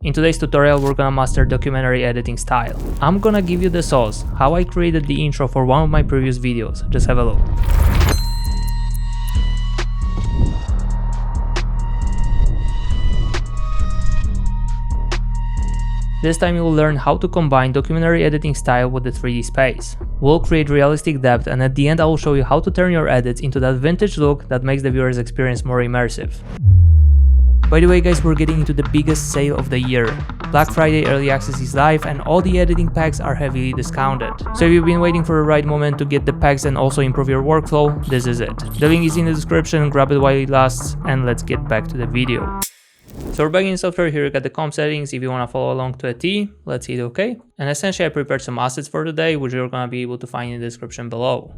In today's tutorial, we're gonna master documentary editing style. I'm gonna give you the sauce, how I created the intro for one of my previous videos. Just have a look. This time you will learn how to combine documentary editing style with the 3D space. We'll create realistic depth, and at the end I will show you how to turn your edits into that vintage look that makes the viewer's experience more immersive. By the way guys, we're getting into the biggest sale of the year. Black Friday Early Access is live and all the editing packs are heavily discounted. So if you've been waiting for the right moment to get the packs and also improve your workflow, this is it. The link is in the description, grab it while it lasts, and let's get back to the video. So we're back in software. Here you got the comp settings. If you want to follow along to a T, let's hit OK. And essentially I prepared some assets for today, which you're going to be able to find in the description below.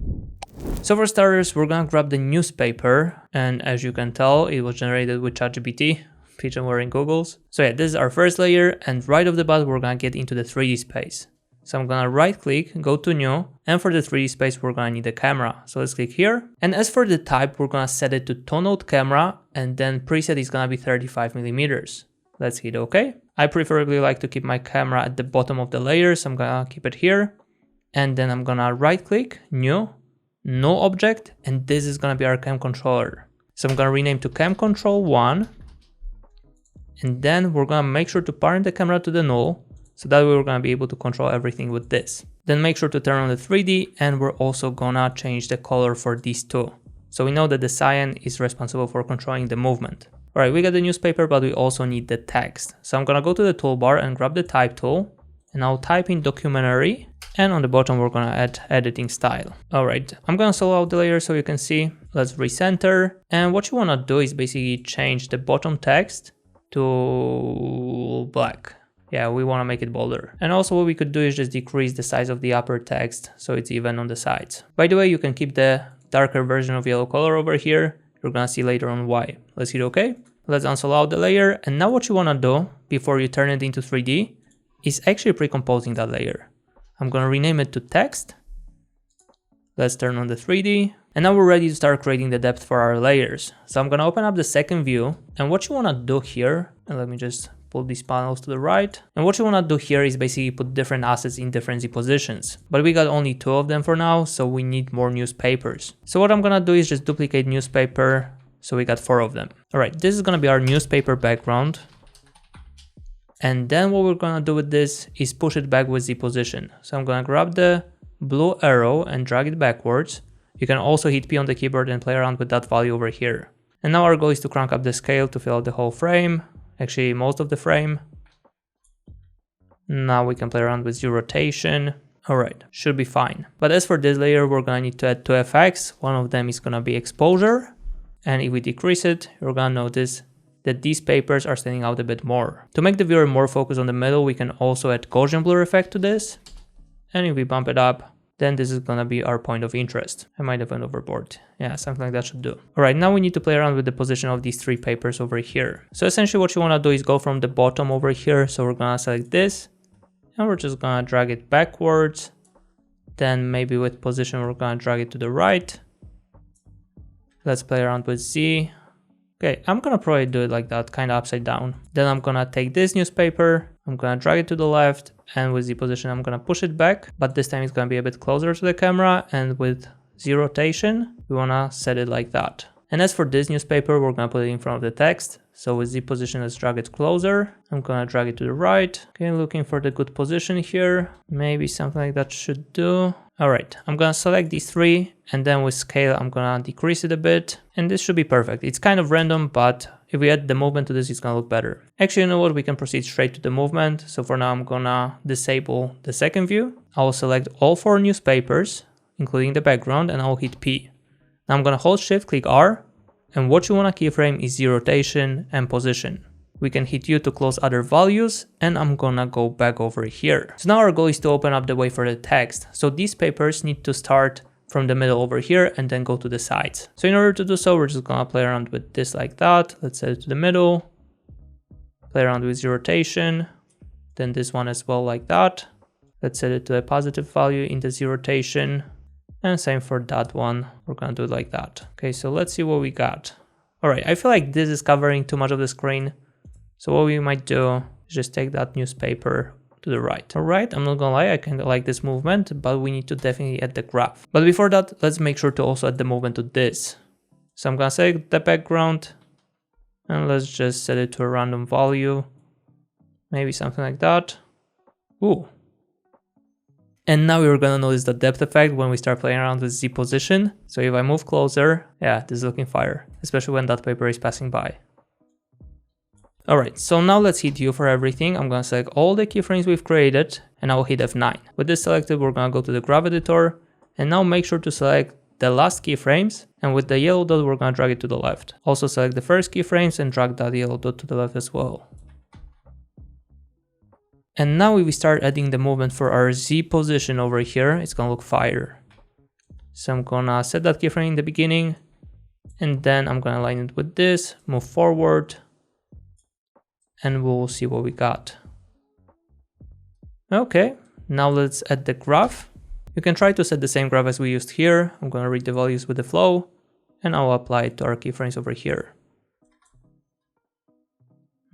So for starters, we're going to grab the newspaper, and as you can tell, it was generated with ChatGPT. Pigeon wearing goggles. So yeah, this is our first layer, and right off the bat we're going to get into the 3D space. So I'm going to right click, go to new, and for the 3D space we're going to need a camera. So let's click here. And as for the type, we're going to set it to tonal camera, and then preset is going to be 35mm. Let's hit OK. I preferably like to keep my camera at the bottom of the layer, so I'm going to keep it here. And then I'm going to right click, new, no object, and this is going to be our cam controller. So I'm going to rename to cam control 1. And then we're going to make sure to parent the camera to the null, so that way we're going to be able to control everything with this. Then make sure to turn on the 3D, and we're also going to change the color for these two. So we know that the cyan is responsible for controlling the movement. Alright, we got the newspaper, but we also need the text. So I'm going to go to the toolbar and grab the type tool, and I'll type in documentary, and on the bottom we're going to add editing style. Alright, I'm going to solo out the layer so you can see. Let's recenter, and what you want to do is basically change the bottom text to black. Yeah, we want to make it bolder. And also what we could do is just decrease the size of the upper text so it's even on the sides. By the way, you can keep the darker version of yellow color over here. You're gonna see later on why. Let's hit OK. Let's unsolo out the layer. And now what you want to do before you turn it into 3D is actually pre-composing that layer. I'm gonna rename it to text. Let's turn on the 3D. And now we're ready to start creating the depth for our layers. So I'm gonna open up the second view, and what you wanna do here, and let me just pull these panels to the right. And what you wanna do here is basically put different assets in different Z positions. But we got only 2 of them for now, so we need more newspapers. So what I'm gonna do is just duplicate newspaper, so we got 4 of them. Alright, this is gonna be our newspaper background. And then what we're gonna do with this is push it back with Z position. So I'm gonna grab the blue arrow and drag it backwards. You can also hit P on the keyboard and play around with that value over here. And now our goal is to crank up the scale to fill out the whole frame, actually most of the frame. Now we can play around with Z rotation. Alright, should be fine. But as for this layer, we're gonna need to add 2 effects. One of them is gonna be exposure. And if we decrease it, you're gonna notice that these papers are standing out a bit more. To make the viewer more focused on the middle, we can also add Gaussian blur effect to this. And if we bump it up, then this is gonna be our point of interest. I might have went overboard. Yeah, something like that should do. Alright, now we need to play around with the position of these 3 papers over here. So essentially what you wanna do is go from the bottom over here. So we're gonna select this, and we're just gonna drag it backwards. Then maybe with position, we're gonna drag it to the right. Let's play around with Z. Okay, I'm gonna probably do it like that, kinda upside down. Then I'm gonna take this newspaper, I'm gonna drag it to the left, and with Z position I'm gonna push it back, but this time it's gonna be a bit closer to the camera, and with Z rotation we wanna set it like that. And as for this newspaper, we're gonna put it in front of the text. So with Z position, let's drag it closer. I'm gonna drag it to the right. Okay, looking for the good position here. Maybe something like that should do. Alright, I'm gonna select these 3, and then with scale I'm gonna decrease it a bit, and this should be perfect. It's kind of random, but if we add the movement to this, it's gonna look better. Actually, you know what? We can proceed straight to the movement. So for now, I'm gonna disable the second view. I will select all 4 newspapers, including the background, and I'll hit P. Now I'm gonna hold Shift, click R, and what you wanna keyframe is Z rotation and position. We can hit U to close other values, and I'm gonna go back over here. So now our goal is to open up the way for the text. So these papers need to start from the middle over here and then go to the sides. So in order to do so, we're just gonna play around with this like that. Let's set it to the middle, play around with Z rotation, then this one as well like that. Let's set it to a positive value in the Z rotation, and same for that one. We're gonna do it like that. Okay, so let's see what we got. All right, I feel like this is covering too much of the screen. So what we might do Just take that newspaper to the right. Alright, I'm not gonna lie, I kinda like this movement, but we need to definitely add the graph. But before that, let's make sure to also add the movement to this. So I'm gonna select the background, and let's just set it to a random value. Maybe something like that. Ooh. And now you're gonna notice the depth effect when we start playing around with Z position. So if I move closer, yeah, this is looking fire, especially when that paper is passing by. Alright, so now let's hit U for everything. I'm gonna select all the keyframes we've created, and I will hit F9. With this selected, we're gonna go to the graph editor, and now make sure to select the last keyframes, and with the yellow dot, we're gonna drag it to the left. Also select the first keyframes and drag that yellow dot to the left as well. And now if we start adding the movement for our Z position over here, it's gonna look fire. So I'm gonna set that keyframe in the beginning, and then I'm gonna align it with this, move forward, and we'll see what we got. Okay, now let's add the graph. You can try to set the same graph as we used here. I'm gonna read the values with the flow, and I'll apply it to our keyframes over here.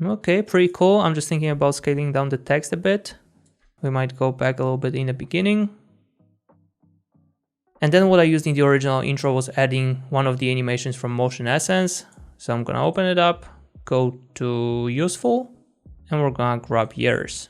Okay, pretty cool. I'm just thinking about scaling down the text a bit. We might go back a little bit in the beginning. And then what I used in the original intro was adding one of the animations from Motion Essence. So I'm gonna open it up, go to useful, and we're gonna grab years.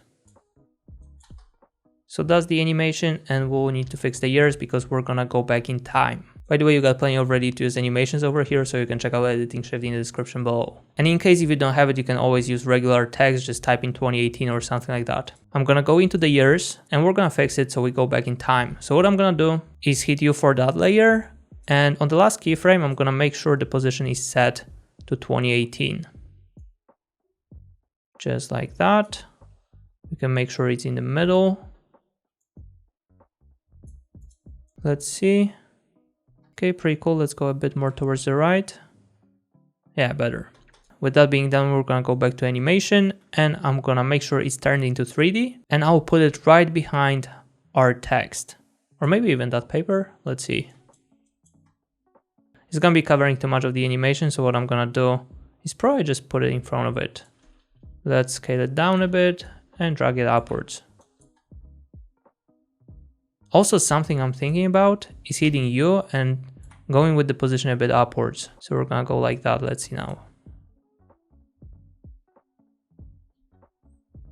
So that's the animation, and we'll need to fix the years because we're gonna go back in time. By the way, you got plenty of ready to use animations over here, so you can check out editing shift in the description below. And in case if you don't have it, you can always use regular text, just type in 2018 or something like that. I'm gonna go into the years, and we're gonna fix it so we go back in time. So what I'm gonna do is hit U for that layer, and on the last keyframe, I'm gonna make sure the position is set to 2018. Just like that. We can make sure it's in the middle. Let's see. Okay, pretty cool. Let's go a bit more towards the right. Yeah, better. With that being done, we're gonna go back to animation, and I'm gonna make sure it's turned into 3D, and I'll put it right behind our text. Or maybe even that paper. Let's see. It's gonna be covering too much of the animation, so what I'm gonna do is probably just put it in front of it. Let's scale it down a bit and drag it upwards. Also, something I'm thinking about is hitting U and going with the position a bit upwards. So we're gonna go like that. Let's see now.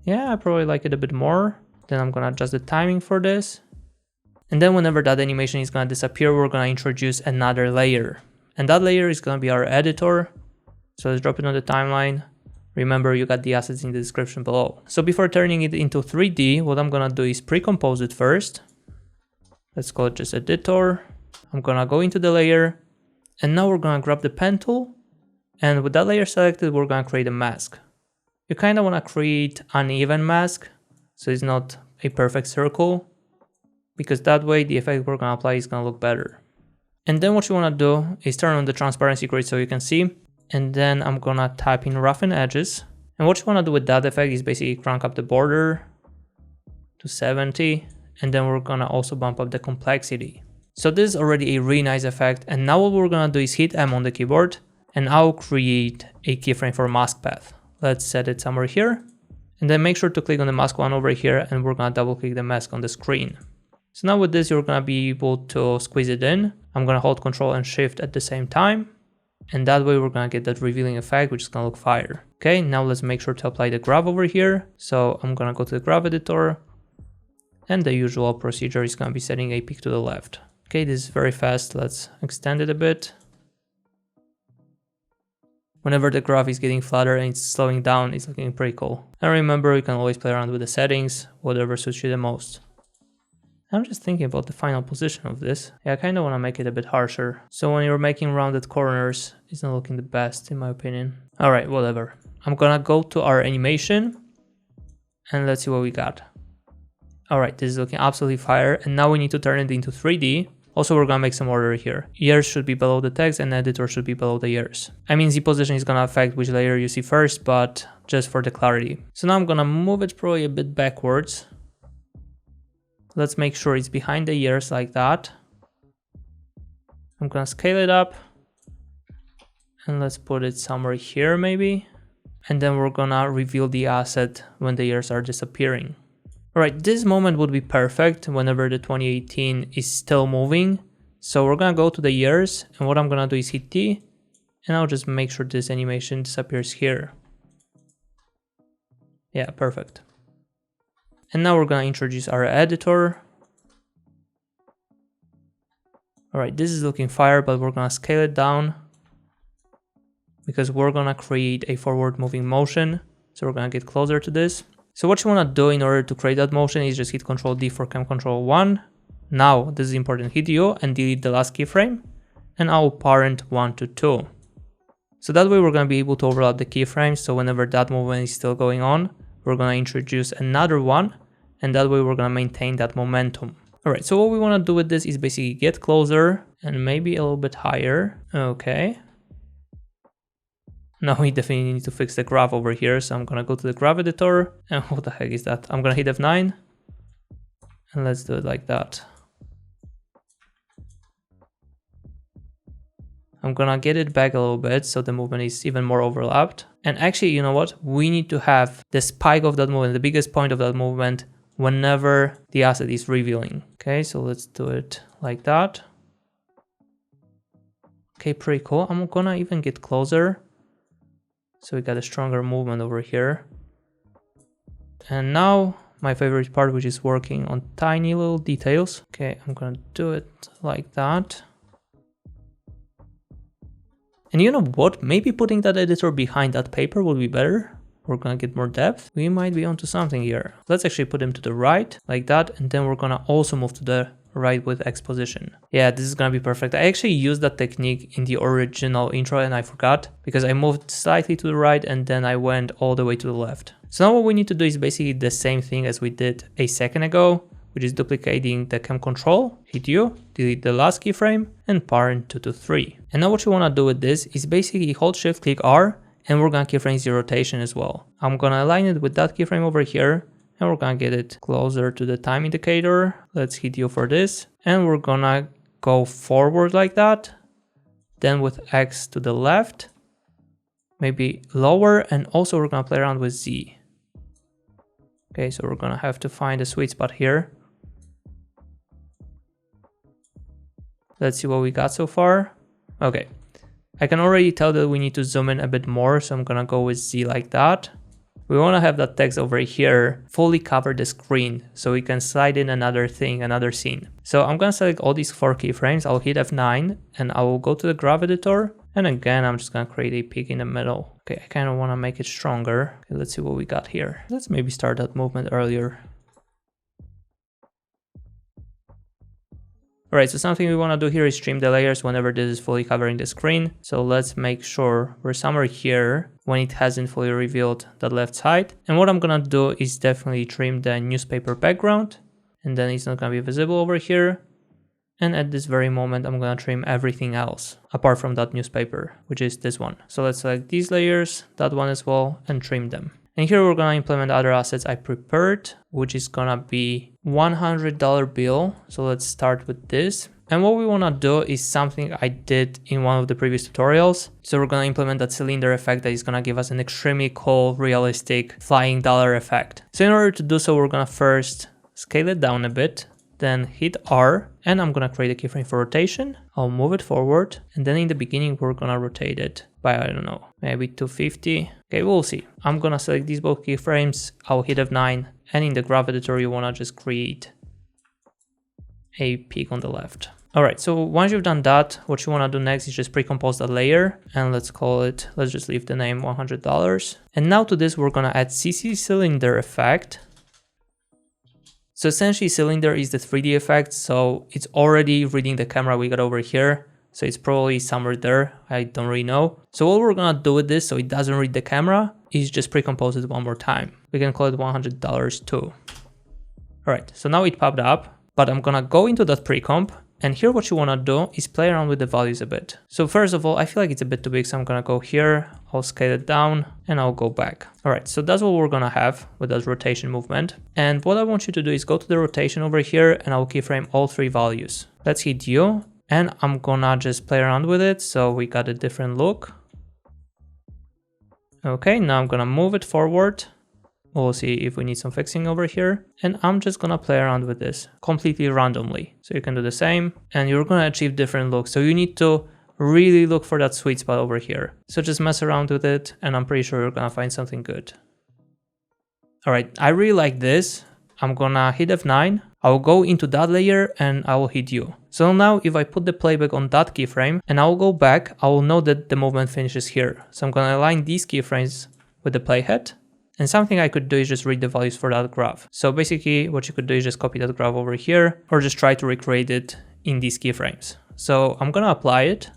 Yeah, I probably like it a bit more. Then I'm gonna adjust the timing for this. And then whenever that animation is gonna disappear, we're gonna introduce another layer. And that layer is gonna be our editor. So let's drop it on the timeline. Remember, you got the assets in the description below. So before turning it into 3D, what I'm gonna do is pre-compose it first. Let's call it just editor. I'm gonna go into the layer, and now we're gonna grab the pen tool, and with that layer selected, we're gonna create a mask. You kinda wanna create uneven mask, so it's not a perfect circle, because that way the effect we're gonna apply is gonna look better. And then what you wanna do is turn on the transparency grid so you can see, and then I'm gonna type in roughen edges. And what you wanna do with that effect is basically crank up the border to 70. And then we're gonna also bump up the complexity. So this is already a really nice effect, and now what we're gonna do is hit M on the keyboard, and I'll create a keyframe for mask path. Let's set it somewhere here, and then make sure to click on the mask one over here, and we're gonna double click the mask on the screen. So now with this, you're gonna be able to squeeze it in. I'm gonna hold Control and Shift at the same time, and that way we're gonna get that revealing effect, which is gonna look fire. Okay, now let's make sure to apply the graph over here. So I'm gonna go to the graph editor, and the usual procedure is going to be setting a peak to the left. Okay, this is very fast. Let's extend it a bit. Whenever the graph is getting flatter and it's slowing down, it's looking pretty cool. And remember, you can always play around with the settings, whatever suits you the most. I'm just thinking about the final position of this. Yeah, I kind of want to make it a bit harsher. So when you're making rounded corners, it's not looking the best in my opinion. All right, whatever. I'm gonna go to our animation, and let's see what we got. Alright, this is looking absolutely fire, and now we need to turn it into 3D. Also, we're gonna make some order here. Years should be below the text, and editor should be below the years. I mean, Z position is gonna affect which layer you see first, but just for the clarity. So now I'm gonna move it probably a bit backwards. Let's make sure it's behind the years like that. I'm gonna scale it up, and let's put it somewhere here maybe. and then we're gonna reveal the asset when the years are disappearing. Alright, this moment would be perfect whenever the 2018 is still moving. So we're gonna go to the years, and what I'm gonna do is hit T, and I'll just make sure this animation disappears here. Yeah, perfect. And now we're gonna introduce our editor. Alright, this is looking fire, but we're gonna scale it down because we're gonna create a forward moving motion. So we're gonna get closer to this. So what you wanna do in order to create that motion is just hit Ctrl D for Cam Control 1. Now, this is important, hit U and delete the last keyframe, and I'll parent 1 to 2. So that way we're gonna be able to overlap the keyframes, so whenever that movement is still going on, we're gonna introduce another one, and that way we're gonna maintain that momentum. Alright, so what we wanna do with this is basically get closer and maybe a little bit higher. Okay. Now we definitely need to fix the graph over here, so I'm gonna go to the graph editor, and what the heck is that? I'm gonna hit F9, and let's do it like that. I'm gonna get it back a little bit so the movement is even more overlapped. And actually, you know what? We need to have the spike of that movement, the biggest point of that movement, whenever the asset is revealing. Okay, so let's do it like that. Okay, pretty cool. I'm gonna even get closer. So we got a stronger movement over here. And now my favorite part, which is working on tiny little details. Okay, I'm gonna do it like that. And you know what? Maybe putting that editor behind that paper would be better. We're gonna get more depth. We might be onto something here. Let's actually put him to the right like that. And then we're gonna also move to the right with X position. Yeah, this is gonna be perfect. I actually used that technique in the original intro and I forgot because I moved slightly to the right and then I went all the way to the left. So now what we need to do is basically the same thing as we did a second ago, which is duplicating the cam control, hit U, delete the last keyframe, and parent 2 to 3. And now what you wanna do with this is basically hold Shift, click R, and we're gonna keyframe the rotation as well. I'm gonna align it with that keyframe over here, and we're gonna get it closer to the time indicator. Let's hit U for this, and we're gonna go forward like that, then with X to the left, maybe lower, and also we're gonna play around with Z. Okay, so we're gonna have to find a sweet spot here. Let's see what we got so far. Okay, I can already tell that we need to zoom in a bit more, so I'm gonna go with Z like that. We wanna have that text over here fully cover the screen, so we can slide in another thing, another scene. So I'm gonna select all these 4 keyframes, I'll hit F9, and I will go to the graph editor, and again, I'm just gonna create a peak in the middle. Okay, I kinda wanna make it stronger. Okay, let's see what we got here. Let's maybe start that movement earlier. Alright, so something we want to do here is trim the layers whenever this is fully covering the screen. So let's make sure we're somewhere here when it hasn't fully revealed the left side. And what I'm going to do is definitely trim the newspaper background. And then it's not going to be visible over here. And at this very moment, I'm going to trim everything else apart from that newspaper, which is this one. So let's select these layers, that one as well, and trim them. And here we're gonna implement other assets I prepared, which is gonna be $100 bill. So let's start with this. And what we wanna do is something I did in one of the previous tutorials. So we're gonna implement that cylinder effect that is gonna give us an extremely cool, realistic flying dollar effect. So in order to do so, we're gonna first scale it down a bit, then hit R, and I'm gonna create a keyframe for rotation. I'll move it forward, and then in the beginning, we're gonna rotate it by, I don't know, maybe 250. Okay, we'll see. I'm gonna select these both keyframes, I'll hit F9, and in the graph editor, you wanna just create a peak on the left. All right, so once you've done that, what you wanna do next is just pre-compose that layer, and let's call it, let's just leave the name $100. And now to this, we're gonna add CC cylinder effect. So essentially cylinder is the 3D effect, so it's already reading the camera we got over here. So it's probably somewhere there, I don't really know. So what we're gonna do with this so it doesn't read the camera is just pre-compose it one more time. We can call it $100 too. All right, so now it popped up, but I'm gonna go into that pre-comp, and here what you wanna do is play around with the values a bit. So first of all, I feel like it's a bit too big, so I'm gonna go here, I'll scale it down, and I'll go back. All right, so that's what we're gonna have with that rotation movement. And what I want you to do is go to the rotation over here, and I'll keyframe all 3 values. Let's hit U, and I'm gonna just play around with it, so we got a different look. Okay, now I'm gonna move it forward. We'll see if we need some fixing over here. And I'm just gonna play around with this completely randomly. So you can do the same and you're gonna achieve different looks. So you need to really look for that sweet spot over here. So just mess around with it and I'm pretty sure you're gonna find something good. All right, I really like this. I'm gonna hit F9. I'll go into that layer and I will hit U. So now if I put the playback on that keyframe and I'll go back, I will know that the movement finishes here. So I'm gonna align these keyframes with the playhead. And something I could do is just read the values for that graph. So basically what you could do is just copy that graph over here or just try to recreate it in these keyframes. So I'm gonna apply it.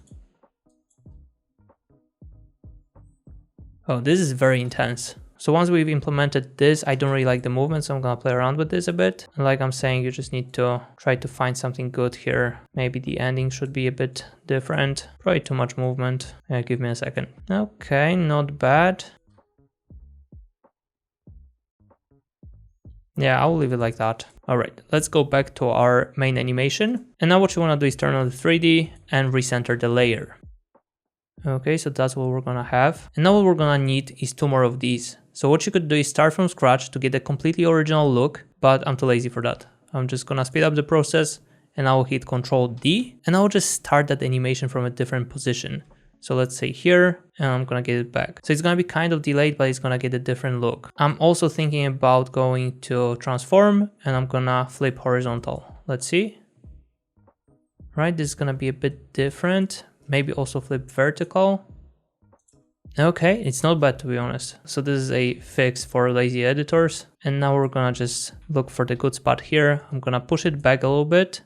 Oh, this is very intense. So once we've implemented this, I don't really like the movement, so I'm gonna play around with this a bit. And like I'm saying, you just need to try to find something good here. Maybe the ending should be a bit different. Probably too much movement. Yeah, give me a second. Okay, not bad. Yeah, I'll leave it like that. All right, let's go back to our main animation. And now what you wanna do is turn on the 3D and recenter the layer. Okay, so that's what we're gonna have. And now what we're gonna need is 2 more of these. So what you could do is start from scratch to get a completely original look, but I'm too lazy for that. I'm just gonna speed up the process and I'll hit Ctrl D and I'll just start that animation from a different position. So let's say here, and I'm gonna get it back. So it's gonna be kind of delayed, but it's gonna get a different look. I'm also thinking about going to transform and I'm gonna flip horizontal. Let's see. Right, this is gonna be a bit different. Maybe also flip vertical. Okay, it's not bad to be honest. So this is a fix for lazy editors. And now we're gonna just look for the good spot here. I'm gonna push it back a little bit.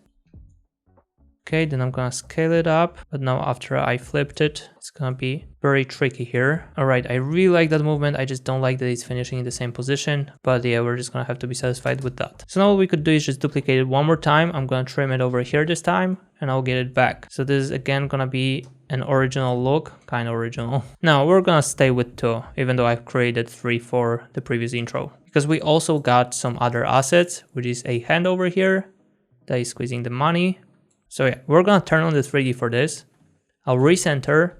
Okay, then I'm gonna scale it up, but now after I flipped it, it's gonna be very tricky here. All right, I really like that movement. I just don't like that it's finishing in the same position, but yeah, we're just gonna have to be satisfied with that. So now what we could do is just duplicate it one more time. I'm gonna trim it over here this time and I'll get it back. So this is again gonna be an original look, kind of original. Now we're gonna stay with 2, even though I've created 3 for the previous intro, because we also got some other assets, which is a hand over here that is squeezing the money. So yeah, we're gonna turn on the 3D for this. I'll recenter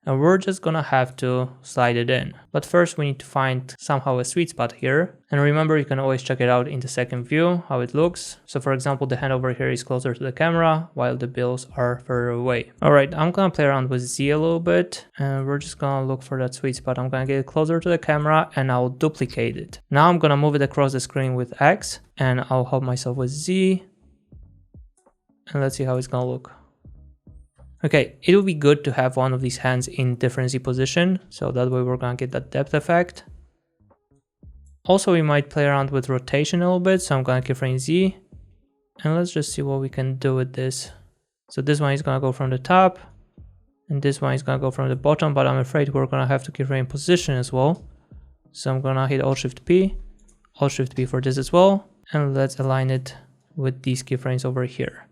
and we're just gonna have to slide it in. But first we need to find somehow a sweet spot here. And remember, you can always check it out in the second view, how it looks. So for example, the hand over here is closer to the camera while the bills are further away. All right, I'm gonna play around with Z a little bit and we're just gonna look for that sweet spot. I'm gonna get it closer to the camera and I'll duplicate it. Now I'm gonna move it across the screen with X and I'll help myself with Z. And let's see how it's gonna look. Okay, it would be good to have one of these hands in different Z position, so that way we're gonna get that depth effect. Also, we might play around with rotation a little bit, so I'm gonna keyframe Z. And let's just see what we can do with this. So this one is gonna go from the top, and this one is gonna go from the bottom, but I'm afraid we're gonna have to keyframe position as well. So I'm gonna hit Alt-Shift-P, Alt-Shift-P for this as well, and let's align it with these keyframes over here.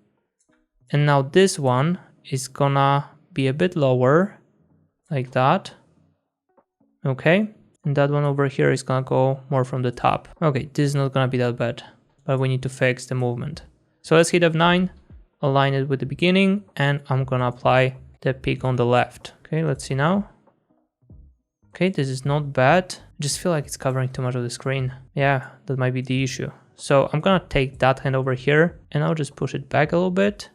And now this one is gonna be a bit lower, like that. Okay, and that one over here is gonna go more from the top. Okay, this is not gonna be that bad, but we need to fix the movement. So let's hit F9, align it with the beginning, and I'm gonna apply the peak on the left. Okay, let's see now. Okay, this is not bad. I just feel like it's covering too much of the screen. Yeah, that might be the issue. So I'm gonna take that hand over here and I'll just push it back a little bit.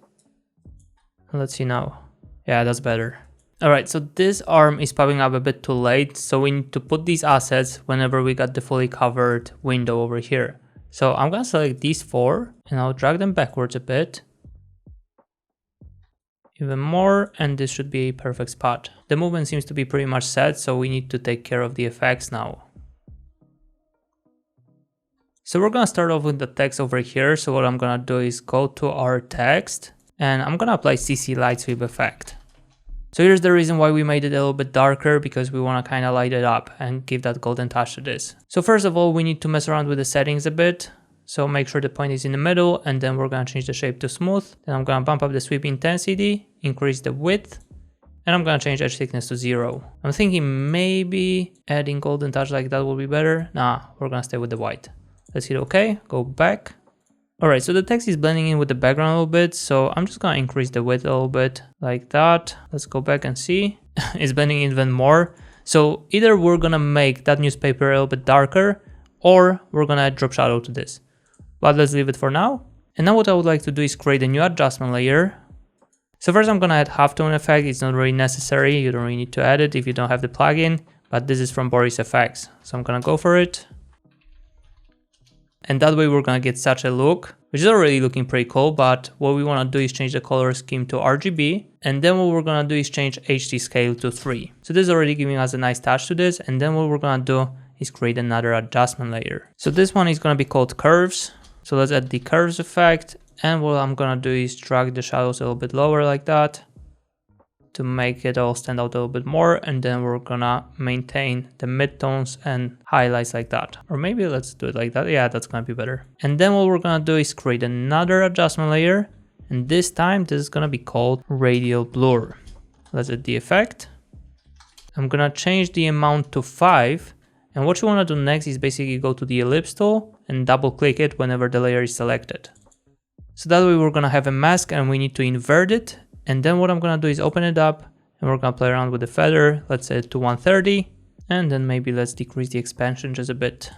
Let's see now. Yeah, that's better. All right, so this arm is popping up a bit too late. So we need to put these assets whenever we got the fully covered window over here. So I'm gonna select these 4 and I'll drag them backwards a bit. Even more, and this should be a perfect spot. The movement seems to be pretty much set, so we need to take care of the effects now. So we're gonna start off with the text over here. So what I'm gonna do is go to our text and I'm gonna apply CC light sweep effect. So here's the reason why we made it a little bit darker, because we wanna kinda light it up and give that golden touch to this. So first of all, we need to mess around with the settings a bit. So make sure the point is in the middle, and then we're gonna change the shape to smooth. Then I'm gonna bump up the sweep intensity, increase the width, and I'm gonna change edge thickness to 0. I'm thinking maybe adding golden touch like that will be better. Nah, we're gonna stay with the white. Let's hit OK, go back. All right, so the text is blending in with the background a little bit, so I'm just gonna increase the width a little bit like that. Let's go back and see. It's blending in even more. So either we're gonna make that newspaper a little bit darker, or we're gonna add drop shadow to this. But let's leave it for now. And now what I would like to do is create a new adjustment layer. So first I'm gonna add halftone effect. It's not really necessary. You don't really need to add it if you don't have the plugin, but this is from Boris FX. So I'm gonna go for it. And that way we're gonna get such a look, which is already looking pretty cool, but what we wanna do is change the color scheme to RGB. And then what we're gonna do is change HD scale to 3. So this is already giving us a nice touch to this. And then what we're gonna do is create another adjustment layer. So this one is gonna be called curves. So let's add the curves effect. And what I'm gonna do is drag the shadows a little bit lower like that to make it all stand out a little bit more. And then we're gonna maintain the midtones and highlights like that. Or maybe let's do it like that. Yeah, that's gonna be better. And then what we're gonna do is create another adjustment layer. And this time this is gonna be called radial blur. Let's add the effect. I'm gonna change the amount to 5. And what you wanna do next is basically go to the ellipse tool and double click it whenever the layer is selected. So that way we're gonna have a mask and we need to invert it. And then what I'm gonna do is open it up and we're gonna play around with the feather. Let's set it to 130. And then maybe let's decrease the expansion just a bit.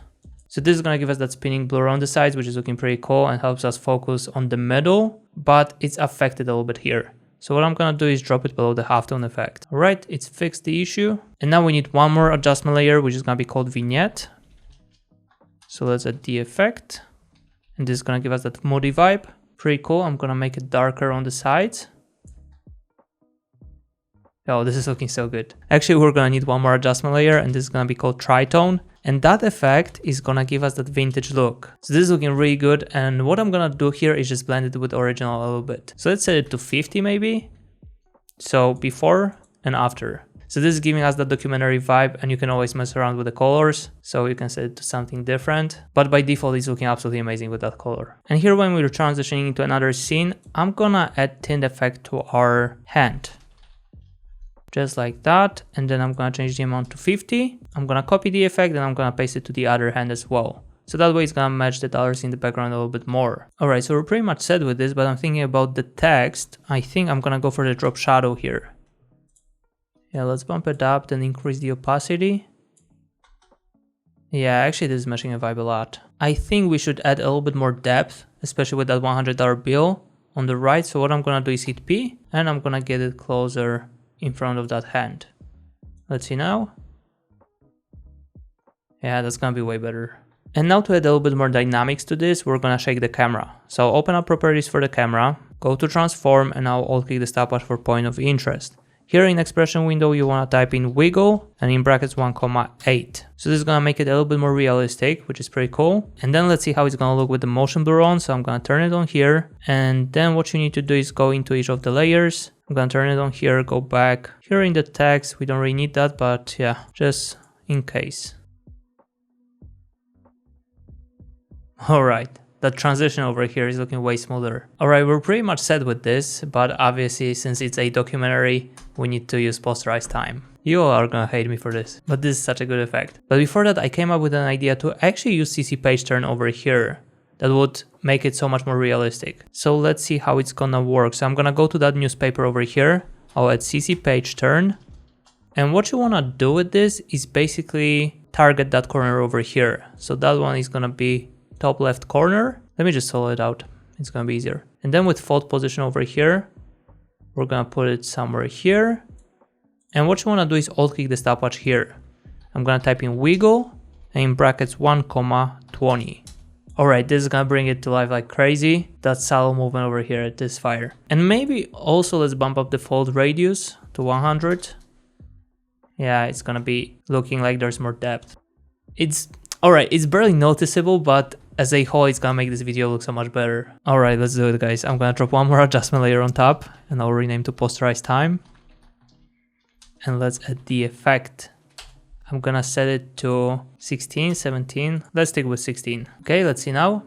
So this is gonna give us that spinning blur on the sides, which is looking pretty cool and helps us focus on the middle, but it's affected a little bit here. So what I'm gonna do is drop it below the halftone effect. All right, it's fixed the issue. And now we need one more adjustment layer, which is gonna be called vignette. So let's add the effect. And this is gonna give us that moody vibe. Pretty cool. I'm gonna make it darker on the sides. Oh, this is looking so good. Actually, we're gonna need one more adjustment layer and this is gonna be called tritone. And that effect is gonna give us that vintage look. So this is looking really good. And what I'm gonna do here is just blend it with original a little bit. So let's set it to 50 maybe. So before and after. So this is giving us that documentary vibe and you can always mess around with the colors. So you can set it to something different, but by default it's looking absolutely amazing with that color. And here when we're transitioning into another scene, I'm gonna add tint effect to our hand. Just like that. And then I'm gonna change the amount to 50. I'm gonna copy the effect and I'm gonna paste it to the other hand as well. So that way it's gonna match the colors in the background a little bit more. All right, so we're pretty much set with this, but I'm thinking about the text. I think I'm gonna go for the drop shadow here. Yeah, let's bump it up, then increase the opacity. Yeah, actually this is matching a vibe a lot. I think we should add a little bit more depth, especially with that $100 bill on the right. So what I'm gonna do is hit P and I'm gonna get it closer in front of that hand. Let's see now. Yeah, that's gonna be way better. And now to add a little bit more dynamics to this, we're gonna shake the camera. So open up properties for the camera, go to transform and now alt click the stopwatch for point of interest. Here in expression window, you want to type in wiggle and in brackets 1,8. So this is going to make it a little bit more realistic, which is pretty cool. And then let's see how it's going to look with the motion blur on. So I'm going to turn it on here. And then what you need to do is go into each of the layers. I'm going to turn it on here, go back. Here in the text, we don't really need that, but yeah, just in case. All right. That transition over here is looking way smoother. Alright, we're pretty much set with this, but obviously since it's a documentary, we need to use posterized time. You all are gonna hate me for this, but this is such a good effect. But before that, I came up with an idea to actually use CC page turn over here. That would make it so much more realistic. So let's see how it's gonna work. So I'm gonna go to that newspaper over here. I'll add CC page turn. And what you wanna do with this is basically target that corner over here. So that one is gonna be top left corner. Let me just solo it out. It's gonna be easier. And then with fold position over here, we're gonna put it somewhere here. And what you wanna do is alt click the stopwatch here. I'm gonna type in wiggle and in brackets 1,20. All right, this is gonna bring it to life like crazy. That subtle movement over here at this fire. And maybe also let's bump up the fold radius to 100. Yeah, it's gonna be looking like there's more depth. Alright, it's barely noticeable, but as a whole, it's gonna make this video look so much better. Alright, let's do it, guys. I'm gonna drop one more adjustment layer on top and I'll rename to posterize time. And let's add the effect. I'm gonna set it to 16, 17. Let's stick with 16. Okay, let's see now.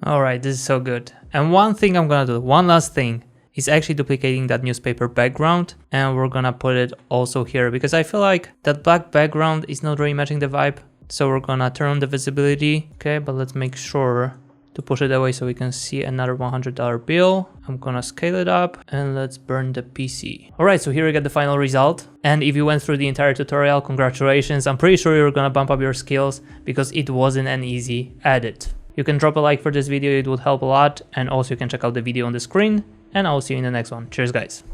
Alright, this is so good. And one thing I'm gonna do, one last thing, is actually duplicating that newspaper background, and we're gonna put it also here because I feel like that black background is not really matching the vibe. So we're gonna turn on the visibility. Okay, but let's make sure to push it away so we can see another $100 bill. I'm gonna scale it up and let's burn the PC. Alright, so here we get the final result. And if you went through the entire tutorial, congratulations. I'm pretty sure you're gonna bump up your skills because it wasn't an easy edit. You can drop a like for this video, it would help a lot. And also you can check out the video on the screen, and I'll see you in the next one. Cheers guys.